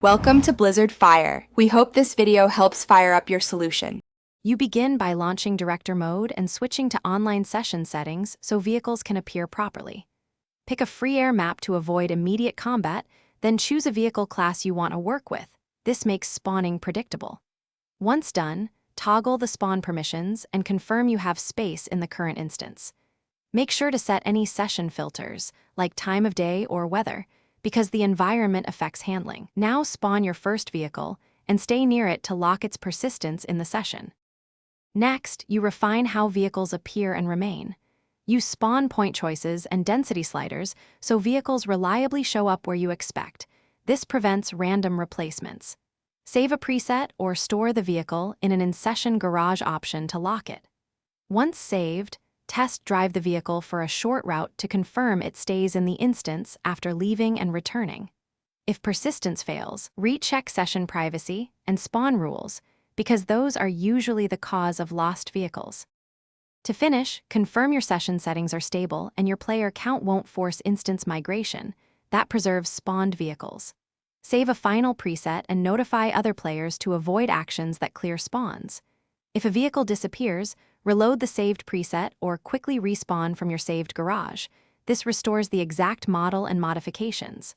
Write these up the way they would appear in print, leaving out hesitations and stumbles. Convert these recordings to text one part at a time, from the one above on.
Welcome to Blizzard Fire. We hope this video helps fire up your solution. You begin by launching director mode and switching to online session settings so vehicles can appear properly. Pick a free air map to avoid immediate combat, then choose a vehicle class you want to work with. This makes spawning predictable. Once done, toggle the spawn permissions and confirm you have space in the current instance. Make sure to set any session filters, like time of day or weather, because the environment affects handling. Now spawn your first vehicle and stay near it to lock its persistence in the session. Next, you refine how vehicles appear and remain. Use spawn point choices and density sliders so vehicles reliably show up where you expect. This prevents random replacements. Save a preset or store the vehicle in an in-session garage option to lock it. Once saved, test drive the vehicle for a short route to confirm it stays in the instance after leaving and returning. If persistence fails, recheck session privacy and spawn rules, because those are usually the cause of lost vehicles. To finish, confirm your session settings are stable and your player count won't force instance migration. That preserves spawned vehicles. Save a final preset and notify other players to avoid actions that clear spawns. If a vehicle disappears, reload the saved preset or quickly respawn from your saved garage. This restores the exact model and modifications.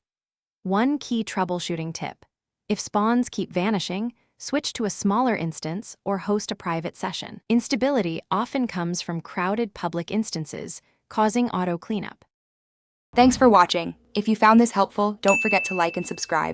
One key troubleshooting tip: if spawns keep vanishing, switch to a smaller instance or host a private session. Instability often comes from crowded public instances, causing auto cleanup. Thanks for watching. If you found this helpful, don't forget to like and subscribe.